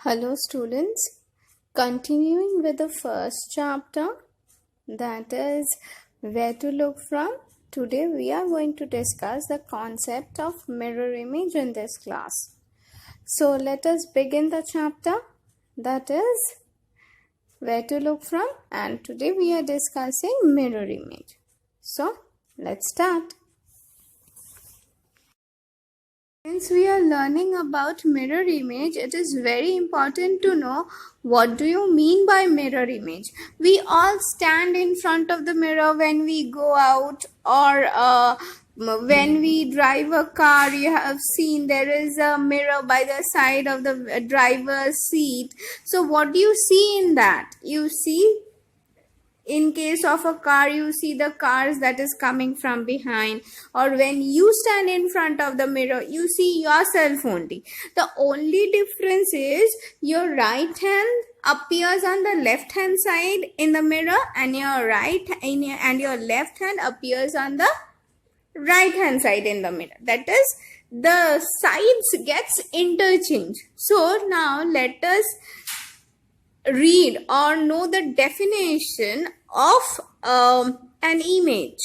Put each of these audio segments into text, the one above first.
Hello students, continuing with the first chapter, that is where to look from. Today we are going to discuss the concept of mirror image in this class. So let us begin the chapter, that is where to look from, and today we are discussing mirror image. So let's start. Since we are learning about mirror image, it is very important to know what do you mean by mirror image. We all stand in front of the mirror when we go out or when we drive a car. You have seen there is a mirror by the side of the driver's seat. So what do you see in that? You see, in case of a car, you see the cars that is coming from behind, or when you stand in front of the mirror, you see yourself only. The only difference is your right hand appears on the left hand side in the mirror, and your left hand appears on the right hand side in the mirror. That is, the sides gets interchanged. So now let us read or know the definition of an image.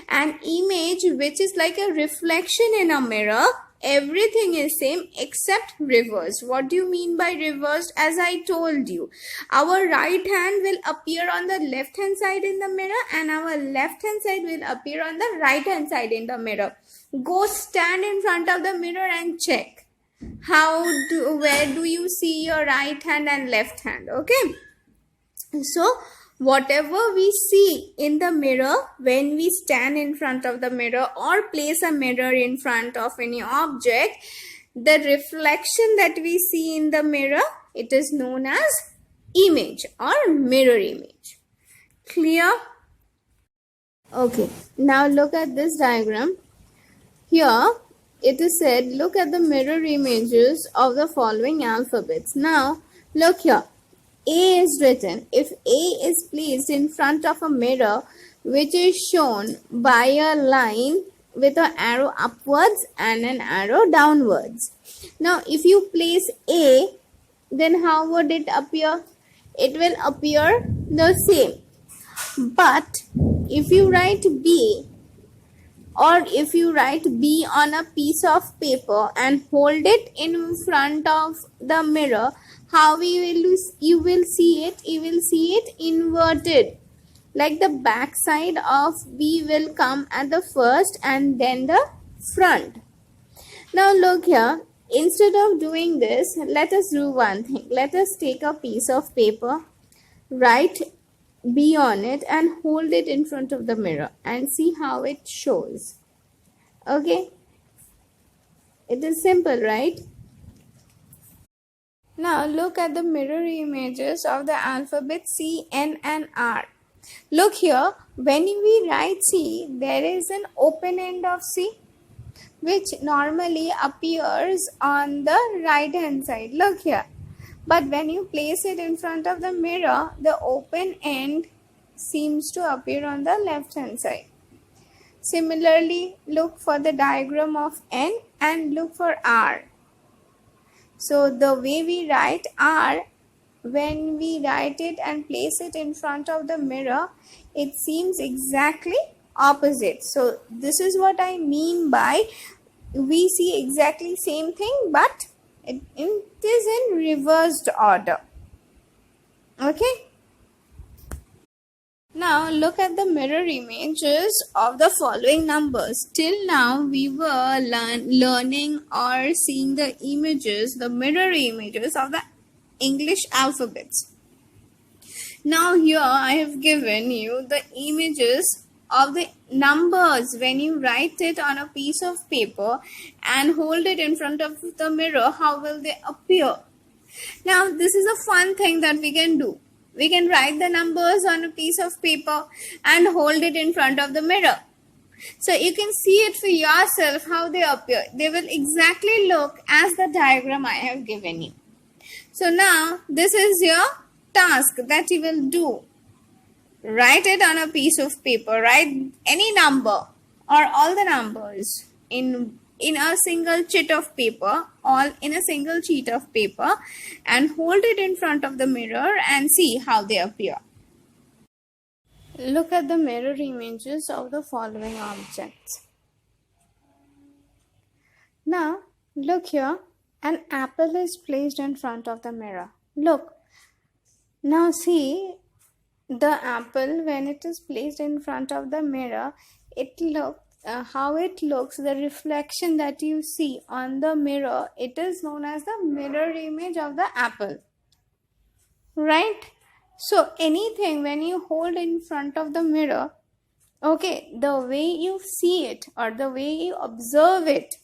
An image which is like a reflection in a mirror. Everything is same except reversed. What do you mean by reversed? As I told you, our right hand will appear on the left hand side in the mirror, and our left hand side will appear on the right hand side in the mirror. Go stand in front of the mirror and check where do you see your right hand and left hand. Okay, so whatever we see in the mirror when we stand in front of the mirror or place a mirror in front of any object, the reflection that we see in the mirror, it is known as image or mirror image. Clear? Okay, now look at this diagram. Here it is said, look at the mirror images of the following alphabets. Now, look here. A is written. If A is placed in front of a mirror, which is shown by a line with an arrow upwards and an arrow downwards. Now, if you place A, then how would it appear? It will appear the same. But if you write B, or if you write B on a piece of paper and hold it in front of the mirror, how you will see it? You will see it inverted. Like the back side of B will come at the first and then the front. Now look here. Instead of doing this, let us do one thing. Let us take a piece of paper, write B on it and hold it in front of the mirror and see how it shows. Okay, it is simple, right? Now look at the mirror images of the alphabet C, N and R. Look here, when we write C, there is an open end of C which normally appears on the right hand side. Look here. But when you place it in front of the mirror, the open end seems to appear on the left hand side. Similarly, look for the diagram of N and look for R. So the way we write R, when we write it and place it in front of the mirror, it seems exactly opposite. So this is what I mean by we see exactly same thing, but it is in reversed order. Okay. Now look at the mirror images of the following numbers. Till now we were learning or seeing the images, the mirror images of the English alphabets. Now here I have given you the images of the numbers when you write it on a piece of paper and hold it in front of the mirror. How will they appear? Now this is a fun thing that we can do. We can write the numbers on a piece of paper and hold it in front of the mirror. So you can see it for yourself how they appear. They will exactly look as the diagram I have given you. So now this is your task that you will do. Write it on a piece of paper. Write any number or all the numbers in in a single sheet of paper, all in a single sheet of paper, and hold it in front of the mirror and see how they appear. Look at the mirror images of the following objects. Now, look here, an apple is placed in front of the mirror. Look, now see the apple when it is placed in front of the mirror, how it looks, the reflection that you see on the mirror, it is known as the mirror image of the apple, right? So anything when you hold in front of the mirror, okay, the way you see it or the way you observe it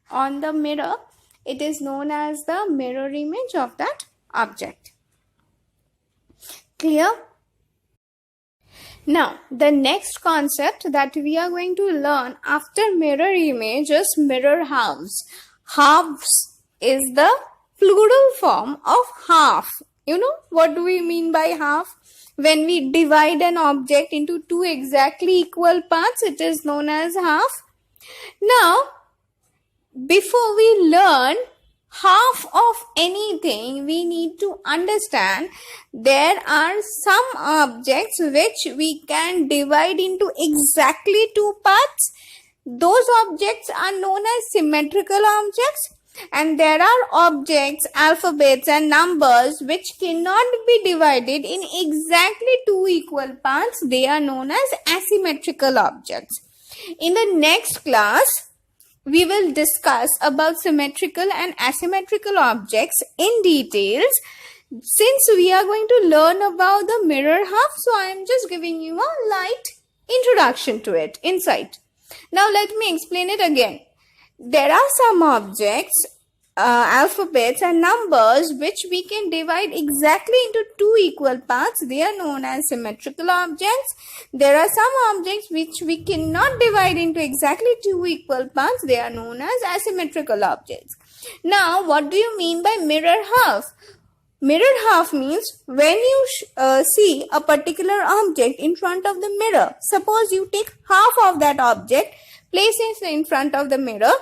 on the mirror, it is known as the mirror image of that object. Clear? Now, the next concept that we are going to learn after mirror image is mirror halves. Halves is the plural form of half. You know what do we mean by half? When we divide an object into two exactly equal parts, it is known as half. Now, before we learn half of anything, we need to understand there are some objects which we can divide into exactly two parts. Those objects are known as symmetrical objects, and there are objects, alphabets and numbers which cannot be divided in exactly two equal parts. They are known as asymmetrical objects. In the next class, we will discuss about symmetrical and asymmetrical objects in details. Since we are going to learn about the mirror half, so I am just giving you a light introduction to it, insight. Now let me explain it again. There are some objects, alphabets and numbers which we can divide exactly into two equal parts. They are known as symmetrical objects. There are some objects which we cannot divide into exactly two equal parts. They are known as asymmetrical objects. Now, what do you mean by mirror half? Mirror half means when you see a particular object in front of the mirror. Suppose you take half of that object, place it in front of the mirror.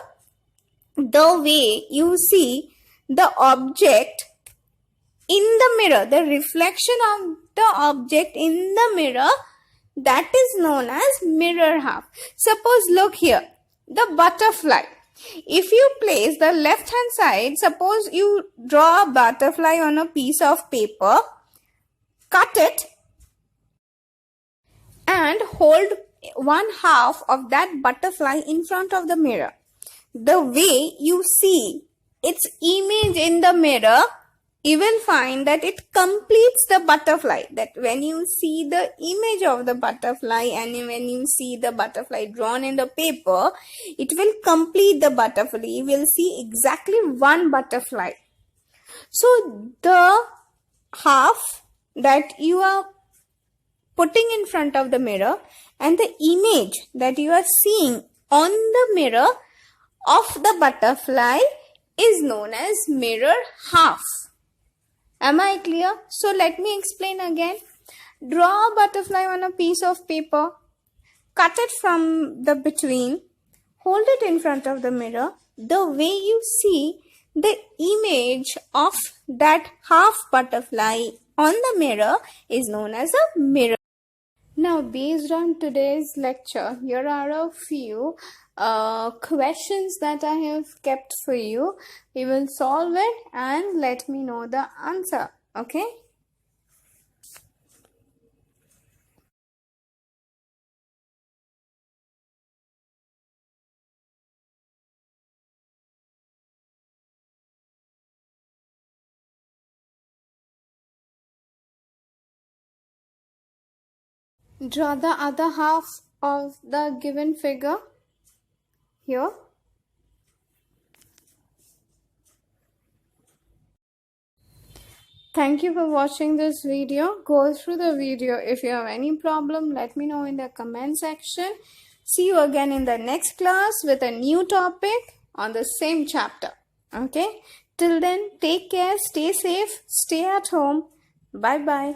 The way you see the object in the mirror, the reflection of the object in the mirror, that is known as mirror half. Suppose look here, the butterfly. If you place the left hand side, suppose you draw a butterfly on a piece of paper, cut it and hold one half of that butterfly in front of the mirror. The way you see its image in the mirror, you will find that it completes the butterfly. That when you see the image of the butterfly and when you see the butterfly drawn in the paper, it will complete the butterfly. You will see exactly one butterfly. So the half that you are putting in front of the mirror and the image that you are seeing on the mirror of the butterfly is known as mirror half. Am I clear? So let me explain again. Draw a butterfly on a piece of paper, cut it from the between, hold it in front of the mirror. The way you see the image of that half butterfly on the mirror is known as a mirror. Now, based on today's lecture, here are a few questions that I have kept for you. We will solve it and let me know the answer. Okay? Draw the other half of the given figure here. Thank you for watching this video. Go through the video. If you have any problem, let me know in the comment section. See you again in the next class with a new topic on the same chapter. Okay? Till then, take care, stay safe, stay at home. Bye-bye.